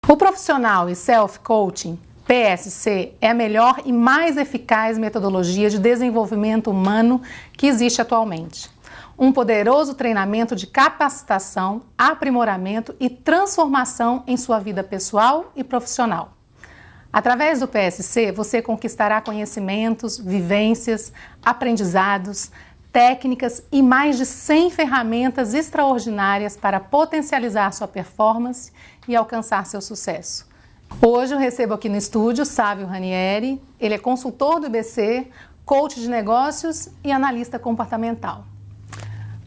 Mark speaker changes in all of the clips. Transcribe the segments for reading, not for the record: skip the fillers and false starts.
Speaker 1: O profissional e self-coaching, PSC, é a melhor e mais eficaz metodologia de desenvolvimento humano que existe atualmente. Um poderoso treinamento de capacitação, aprimoramento e transformação em sua vida pessoal e profissional. Através do PSC, você conquistará conhecimentos, vivências, aprendizados, técnicas e mais de 100 ferramentas extraordinárias para potencializar sua performance e alcançar seu sucesso. Hoje eu recebo aqui no estúdio Sávio Ranieri. Ele é consultor do IBC, coach de negócios e analista comportamental.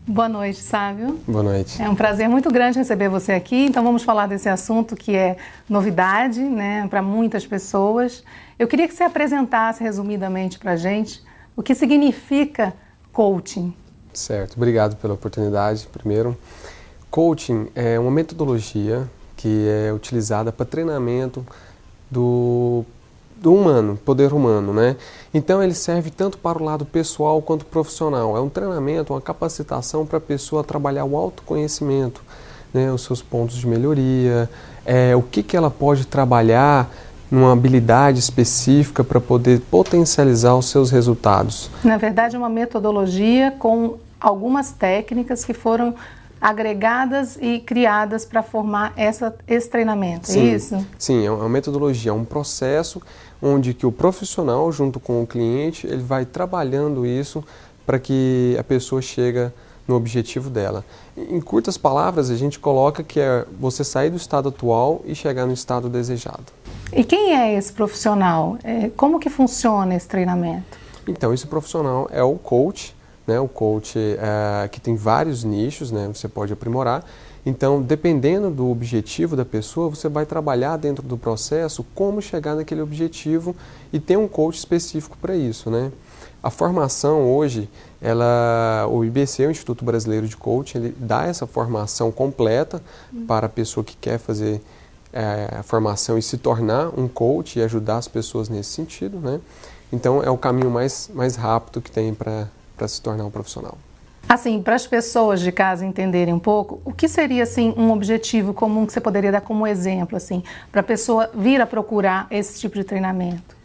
Speaker 1: Boa noite, Sávio.
Speaker 2: Boa noite.
Speaker 1: É um prazer muito grande receber você aqui. Então vamos falar desse assunto que é novidade, né, para muitas pessoas. Eu queria que você apresentasse resumidamente para a gente o que significa coaching.
Speaker 2: Certo, obrigado pela oportunidade. Primeiro, coaching é uma metodologia que é utilizada para treinamento do humano, poder humano, né? Então ele serve tanto para o lado pessoal quanto profissional. É um treinamento, uma capacitação para a pessoa trabalhar o autoconhecimento, né? Os seus pontos de melhoria, o que ela pode trabalhar numa habilidade específica para poder potencializar os seus resultados.
Speaker 1: Na verdade, é uma metodologia com algumas técnicas que foram agregadas e criadas para formar esse treinamento,
Speaker 2: sim,
Speaker 1: é isso?
Speaker 2: Sim, é uma metodologia, é um processo onde que o profissional, junto com o cliente, ele vai trabalhando isso para que a pessoa chegue no objetivo dela. Em curtas palavras, a gente coloca que é você sair do estado atual e chegar no estado desejado.
Speaker 1: E quem é esse profissional? Como que funciona esse treinamento?
Speaker 2: Então, esse profissional é o coach, né? O coach que tem vários nichos, né? Você pode aprimorar. Então, dependendo do objetivo da pessoa, você vai trabalhar dentro do processo como chegar naquele objetivo e ter um coach específico para isso, né? A formação hoje, o IBC, o Instituto Brasileiro de Coaching, ele dá essa formação completa para a pessoa que quer fazer a formação e se tornar um coach e ajudar as pessoas nesse sentido, né? Então, é o caminho mais rápido que tem para se tornar um profissional.
Speaker 1: Assim, para as pessoas de casa entenderem um pouco, o que seria assim um objetivo comum que você poderia dar como exemplo, assim, para a pessoa vir a procurar esse tipo de treinamento?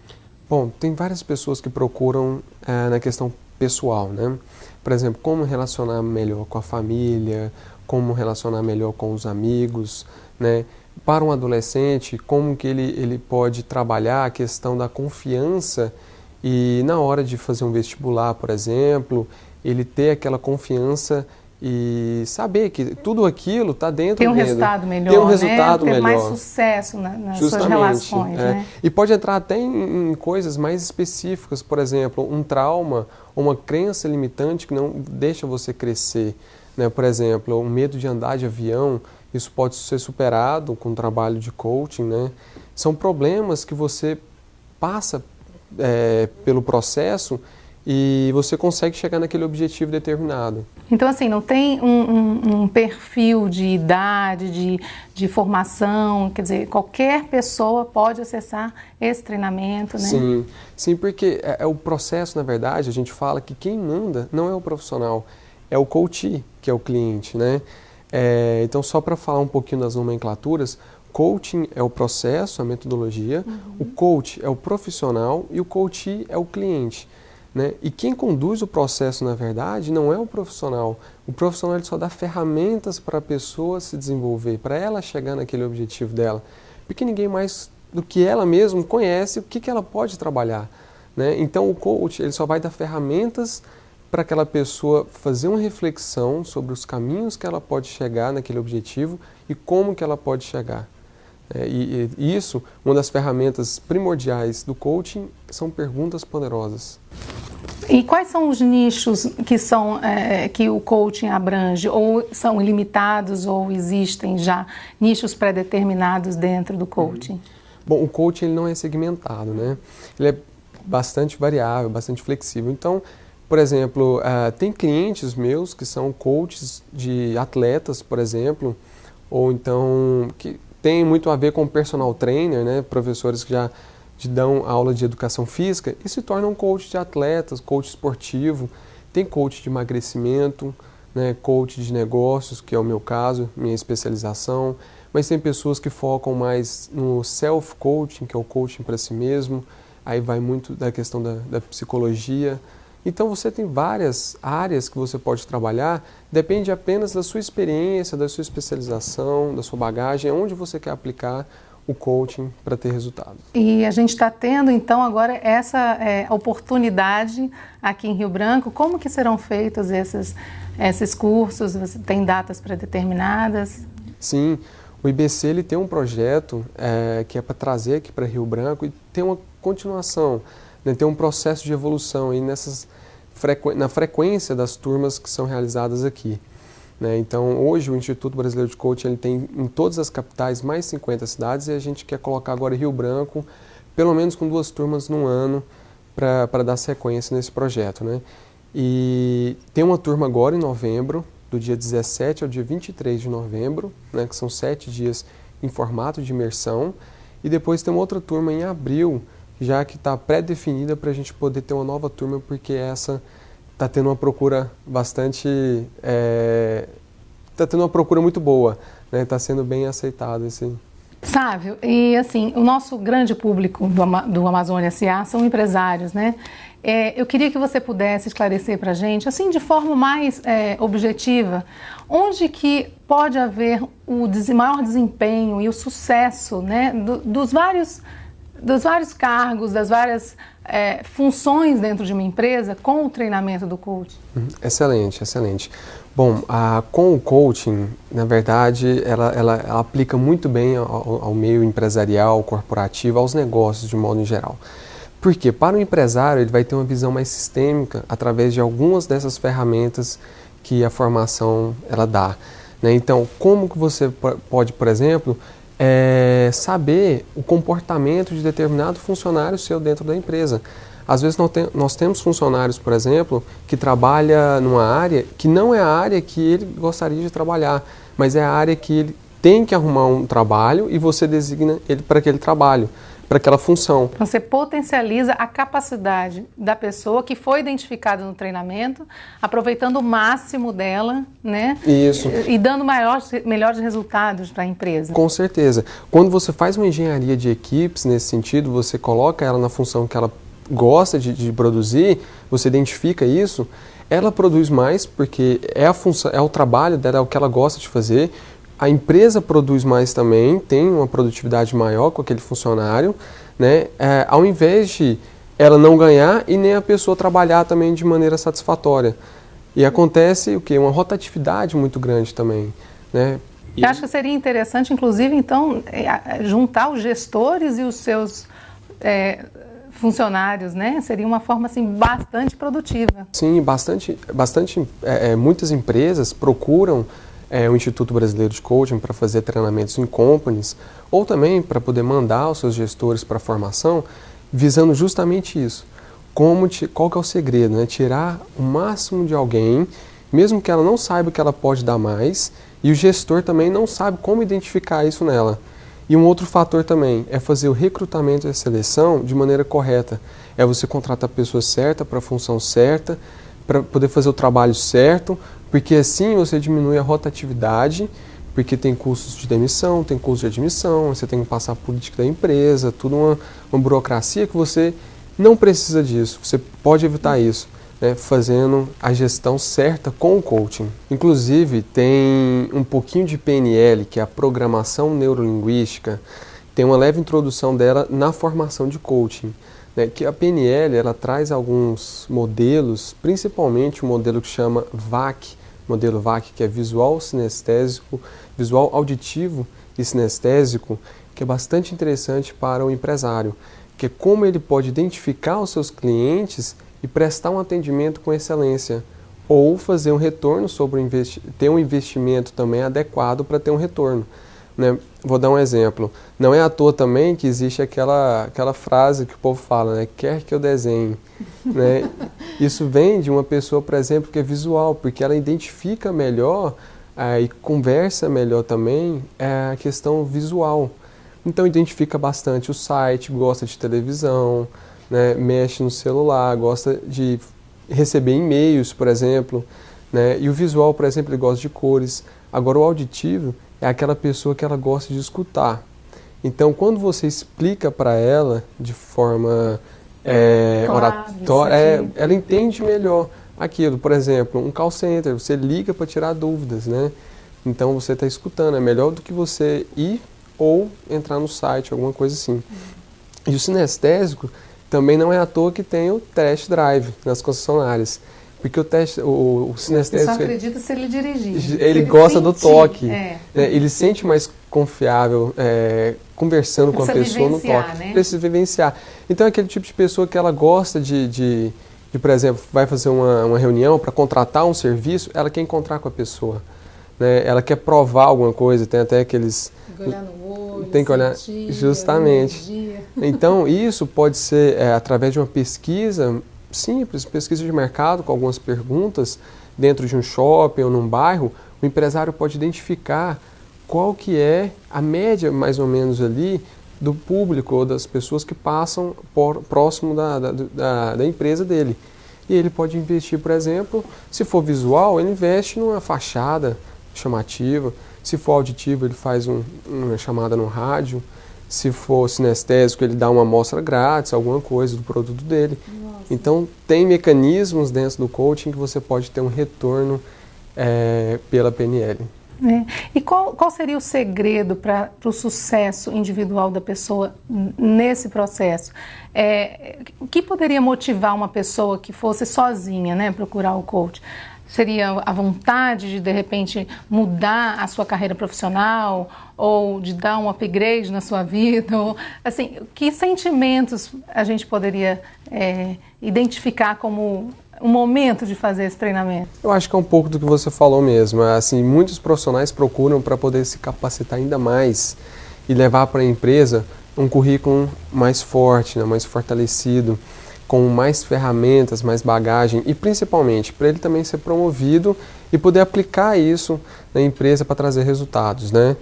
Speaker 2: Bom, tem várias pessoas que procuram na questão pessoal, né? Por exemplo, como relacionar melhor com a família, como relacionar melhor com os amigos, né? Para um adolescente, como que ele pode trabalhar a questão da confiança e na hora de fazer um vestibular, por exemplo, ele ter aquela confiança e saber que tudo aquilo está dentro dele.
Speaker 1: Ter um resultado melhor,
Speaker 2: ter um resultado
Speaker 1: né? Ter
Speaker 2: melhor.
Speaker 1: mais sucesso nas suas relações, né?
Speaker 2: E pode entrar até em coisas mais específicas, por exemplo, um trauma ou uma crença limitante que não deixa você crescer, né? Por exemplo, o medo de andar de avião, isso pode ser superado com o trabalho de coaching, né? São problemas que você passa pelo processo e você consegue chegar naquele objetivo determinado.
Speaker 1: Então, assim, não tem um perfil de idade, de formação, quer dizer, qualquer pessoa pode acessar esse treinamento, né?
Speaker 2: Sim, porque o processo, na verdade, a gente fala que quem manda não é o profissional, é o coach, que é o cliente, né? Então, só para falar um pouquinho das nomenclaturas, coaching é o processo, a metodologia, o coach é o profissional e o coach é o cliente, né? E quem conduz o processo, na verdade, não é o profissional. O profissional ele só dá ferramentas para a pessoa se desenvolver, para ela chegar naquele objetivo dela. Porque ninguém mais do que ela mesma conhece o que ela pode trabalhar, né? Então, o coach ele só vai dar ferramentas para aquela pessoa fazer uma reflexão sobre os caminhos que ela pode chegar naquele objetivo e como que ela pode chegar. E isso, uma das ferramentas primordiais do coaching, são perguntas poderosas.
Speaker 1: E quais são os nichos que o coaching abrange? Ou são ilimitados ou existem já nichos pré-determinados dentro do coaching?
Speaker 2: Bom, o coaching ele não é segmentado, né? Ele é bastante variável, bastante flexível. Então, por exemplo, tem clientes meus que são coaches de atletas, por exemplo, ou então que tem muito a ver com personal trainer, né? Professores que já dão aula de educação física e se tornam coach de atletas, coach esportivo. Tem coach de emagrecimento, né? Coach de negócios, que é o meu caso, minha especialização. mas tem pessoas que focam mais no self-coaching, que é o coaching para si mesmo, aí vai muito da questão da psicologia. Então você tem várias áreas que você pode trabalhar, depende apenas da sua experiência, da sua especialização, da sua bagagem, onde você quer aplicar o coaching para ter resultado.
Speaker 1: E a gente está tendo então agora essa oportunidade aqui em Rio Branco. Como que serão feitos esses cursos? Você tem datas pré-determinadas?
Speaker 2: Sim, o IBC ele tem um projeto que é para trazer aqui para Rio Branco e tem uma continuação, né, tem um processo de evolução aí na frequência das turmas que são realizadas aqui. Né? Então, hoje o Instituto Brasileiro de Coaching ele tem em todas as capitais mais 50 cidades e a gente quer colocar agora Rio Branco, pelo menos com 2 turmas no ano, para dar sequência nesse projeto. Né? E tem uma turma agora em novembro, do dia 17 ao dia 23 de novembro, né, que são 7 dias em formato de imersão, e depois tem uma outra turma em abril, já que está pré-definida para a gente poder ter uma nova turma, porque essa está tendo uma procura bastante... está tendo uma procura muito boa, né? Está sendo bem aceitado esse...
Speaker 1: Sávio, e assim, o nosso grande público do Amazônia S.A. são empresários, né? Eu queria que você pudesse esclarecer para a gente, assim, de forma mais objetiva, onde que pode haver o maior desempenho e o sucesso, né, dos vários cargos, das várias funções dentro de uma empresa com o treinamento do coaching?
Speaker 2: Excelente, excelente. Bom, com o coaching, na verdade, ela aplica muito bem ao meio empresarial, corporativo, aos negócios de modo em geral. Porque para o empresário ele vai ter uma visão mais sistêmica através de algumas dessas ferramentas que a formação ela dá. Né? Então, como que você pode, por exemplo, saber o comportamento de determinado funcionário seu dentro da empresa? Às vezes nós temos funcionários, por exemplo, que trabalham numa área que não é a área que ele gostaria de trabalhar, mas é a área que ele tem que arrumar um trabalho e você designa ele para aquele trabalho, para aquela função.
Speaker 1: Você potencializa a capacidade da pessoa que foi identificada no treinamento, aproveitando o máximo dela, né?
Speaker 2: Isso.
Speaker 1: E dando melhores resultados para a empresa.
Speaker 2: Com certeza. Quando você faz uma engenharia de equipes nesse sentido, você coloca ela na função que ela gosta de produzir, você identifica isso, ela produz mais porque é a função, é o trabalho dela, é o que ela gosta de fazer. A empresa produz mais também, tem uma produtividade maior com aquele funcionário, né? Ao invés de ela não ganhar e nem a pessoa trabalhar também de maneira satisfatória. E acontece o quê? Uma rotatividade muito grande também, né?
Speaker 1: Eu acho que seria interessante, inclusive, então, juntar os gestores e os seus funcionários, né? Seria uma forma assim bastante produtiva.
Speaker 2: Sim, muitas empresas procuram o Instituto Brasileiro de Coaching para fazer treinamentos em companies, ou também para poder mandar os seus gestores para a formação, visando justamente isso. Qual que é o segredo? Né? Tirar o máximo de alguém, mesmo que ela não saiba que ela pode dar mais, e o gestor também não sabe como identificar isso nela. E um outro fator também é fazer o recrutamento e a seleção de maneira correta. É você contratar a pessoa certa para a função certa, para poder fazer o trabalho certo, porque assim você diminui a rotatividade, porque tem custos de demissão, tem custo de admissão, você tem que passar a política da empresa, tudo uma burocracia que você não precisa disso, você pode evitar isso, né, fazendo a gestão certa com o coaching. Inclusive tem um pouquinho de PNL, que é a programação neurolinguística, tem uma leve introdução dela na formação de coaching. Que a PNL ela traz alguns modelos, principalmente o modelo que chama VAC, modelo VAC, que é visual sinestésico, visual auditivo e sinestésico, que é bastante interessante para o empresário, que é como ele pode identificar os seus clientes e prestar um atendimento com excelência, ou fazer um retorno ter um investimento também adequado para ter um retorno. Né? Vou dar um exemplo. Não é à toa também que existe aquela frase que o povo fala, né? Quer que eu desenhe. Né? Isso vem de uma pessoa, por exemplo, que é visual, porque ela identifica melhor e conversa melhor também a questão visual. Então identifica bastante o site, gosta de televisão, né? Mexe no celular, gosta de receber e-mails, por exemplo. Né? E o visual, por exemplo, ele gosta de cores. Agora o auditivo, é aquela pessoa que ela gosta de escutar. Então, quando você explica para ela de forma oratória, ela entende melhor aquilo. Por exemplo, um call center, você liga para tirar dúvidas, né? Então, você está escutando. É melhor do que você ir ou entrar no site, alguma coisa assim. E o sinestésico também não é à toa que tem o test drive nas concessionárias. Porque o sinestésico...
Speaker 1: Você só acredita se ele dirigir.
Speaker 2: Ele gosta do toque. Ele se sente mais confiável conversando com a pessoa no toque.
Speaker 1: Né?
Speaker 2: Precisa vivenciar. Então é aquele tipo de pessoa que ela gosta de por exemplo, vai fazer uma reunião para contratar um serviço, ela quer encontrar com a pessoa. Né? Ela quer provar alguma coisa, tem até aqueles...
Speaker 1: Tem que olhar no olho,
Speaker 2: tem que olhar, justamente. Então isso pode ser através de uma pesquisa simples, pesquisa de mercado com algumas perguntas dentro de um shopping ou num bairro. O empresário pode identificar qual que é a média mais ou menos ali do público ou das pessoas que passam próximo da empresa dele. E ele pode investir, por exemplo, se for visual, ele investe numa fachada chamativa. Se for auditivo, ele faz uma chamada no rádio. Se for sinestésico, ele dá uma amostra grátis, alguma coisa do produto dele. Nossa. Então, tem mecanismos dentro do coaching que você pode ter um retorno pela PNL.
Speaker 1: E qual seria o segredo para o sucesso individual da pessoa nesse processo? O que poderia motivar uma pessoa que fosse sozinha, né, procurar o coach? Seria a vontade de repente, mudar a sua carreira profissional ou de dar um upgrade na sua vida? Ou, assim, que sentimentos a gente poderia identificar como um momento de fazer esse treinamento?
Speaker 2: Eu acho que é um pouco do que você falou mesmo. Assim, muitos profissionais procuram para poder se capacitar ainda mais e levar para a empresa um currículo mais forte, né, mais fortalecido, com mais ferramentas, mais bagagem e principalmente para ele também ser promovido e poder aplicar isso na empresa para trazer resultados, né?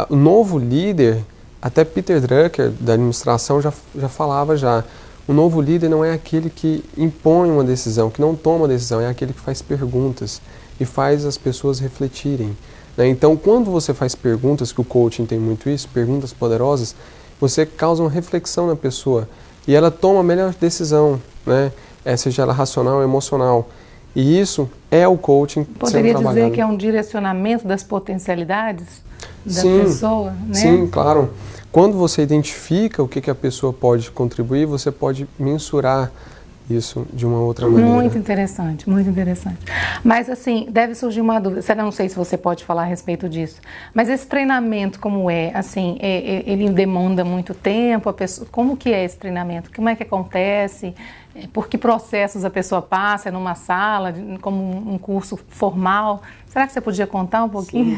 Speaker 2: O novo líder, até Peter Drucker da administração já falava já, o novo líder não é aquele que impõe uma decisão, que não toma decisão, é aquele que faz perguntas e faz as pessoas refletirem, né? Então, quando você faz perguntas, que o coaching tem muito isso, perguntas poderosas, você causa uma reflexão na pessoa e ela toma a melhor decisão, né? Seja ela racional ou emocional. E isso é o coaching sendo trabalhado.
Speaker 1: Poderia dizer que é um direcionamento das potencialidades da pessoa, né?
Speaker 2: Sim, claro. Quando você identifica o que a pessoa pode contribuir, você pode mensurar isso de uma outra maneira.
Speaker 1: Muito interessante, muito interessante. Mas assim, deve surgir uma dúvida, eu não sei se você pode falar a respeito disso, mas esse treinamento como assim, ele demanda muito tempo, como que é esse treinamento? Como é que acontece? Por que processos a pessoa passa? É numa sala, como um curso formal? Será que você podia contar um pouquinho?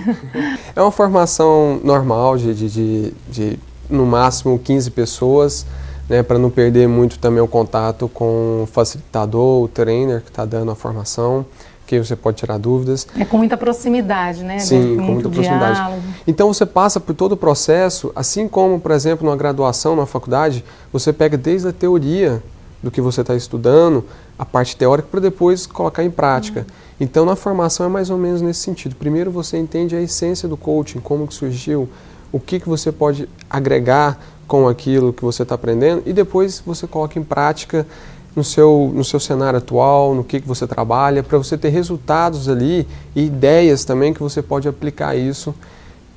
Speaker 2: É uma formação normal de no máximo 15 pessoas, né, para não perder muito também o contato com o facilitador, o trainer que está dando a formação, que você pode tirar dúvidas.
Speaker 1: É com muita proximidade, né?
Speaker 2: Sim, com muita proximidade.
Speaker 1: Diálogo.
Speaker 2: Então você passa por todo o processo, assim como, por exemplo, numa graduação, numa faculdade, você pega desde a teoria do que você está estudando, a parte teórica, para depois colocar em prática. Então na formação é mais ou menos nesse sentido. Primeiro você entende a essência do coaching, como que surgiu, o que você pode agregar com aquilo que você está aprendendo e depois você coloca em prática no seu cenário atual, no que você trabalha, para você ter resultados ali e ideias também que você pode aplicar isso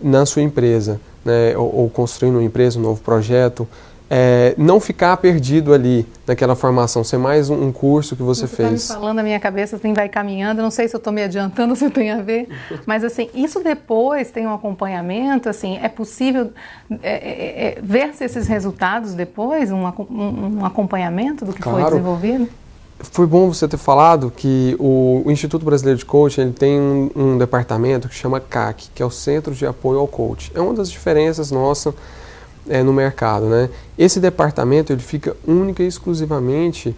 Speaker 2: na sua empresa, né? Ou construindo uma empresa, um novo projeto. Não ficar perdido ali naquela formação, ser mais um curso que você fez.
Speaker 1: Está me falando na minha cabeça, assim, vai caminhando, não sei se eu estou me adiantando, se tem a ver, mas assim, isso depois tem um acompanhamento, assim, é possível ver-se esses resultados depois, um acompanhamento do que foi desenvolvido?
Speaker 2: Foi bom você ter falado que o Instituto Brasileiro de Coaching ele tem um departamento que chama CAC, que é o Centro de Apoio ao Coach. É uma das diferenças nossas no mercado, né? Esse departamento ele fica única e exclusivamente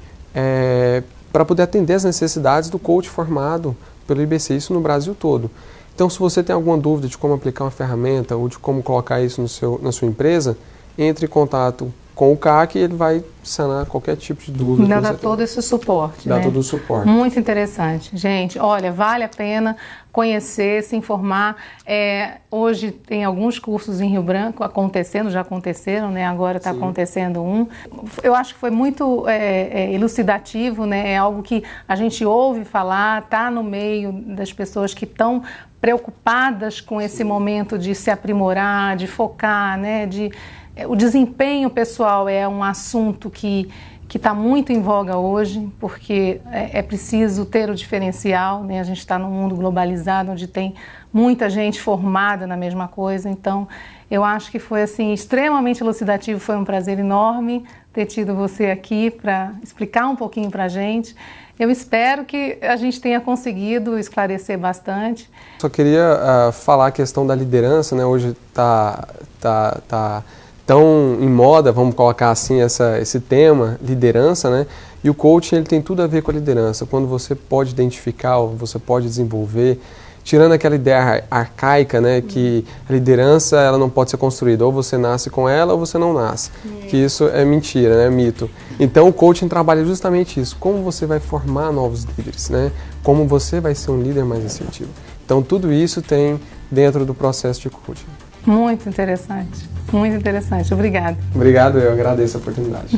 Speaker 2: para poder atender as necessidades do coach formado pelo IBC, isso no Brasil todo. Então, se você tem alguma dúvida de como aplicar uma ferramenta ou de como colocar isso na sua empresa, entre em contato com o CAC ele vai sanar qualquer tipo de dúvida.
Speaker 1: Dá todo esse suporte.
Speaker 2: Dá
Speaker 1: né?
Speaker 2: todo o suporte.
Speaker 1: Muito interessante. Gente, olha, vale a pena conhecer, se informar. Hoje tem alguns cursos em Rio Branco acontecendo, já aconteceram, né? Agora está acontecendo um. Eu acho que foi muito elucidativo, né? É algo que a gente ouve falar, está no meio das pessoas que estão preocupadas com esse momento de se aprimorar, de focar, né? O desempenho pessoal é um assunto que está muito em voga hoje, porque é preciso ter o diferencial, né? A gente está num mundo globalizado, onde tem muita gente formada na mesma coisa, então eu acho que foi assim, extremamente elucidativo, foi um prazer enorme ter tido você aqui para explicar um pouquinho para a gente. Eu espero que a gente tenha conseguido esclarecer bastante.
Speaker 2: Só queria falar a questão da liderança, né? Hoje está tão em moda, vamos colocar assim, esse tema, liderança, né? E o coaching ele tem tudo a ver com a liderança. Quando você pode identificar, você pode desenvolver, tirando aquela ideia arcaica, né? Que a liderança ela não pode ser construída, ou você nasce com ela ou você não nasce. Que isso é mentira, né? Mito. Então o coaching trabalha justamente isso, como você vai formar novos líderes, né? Como você vai ser um líder mais assertivo. Então tudo isso tem dentro do processo de coaching.
Speaker 1: Muito interessante, muito interessante. Obrigada.
Speaker 2: Obrigado, eu agradeço a oportunidade.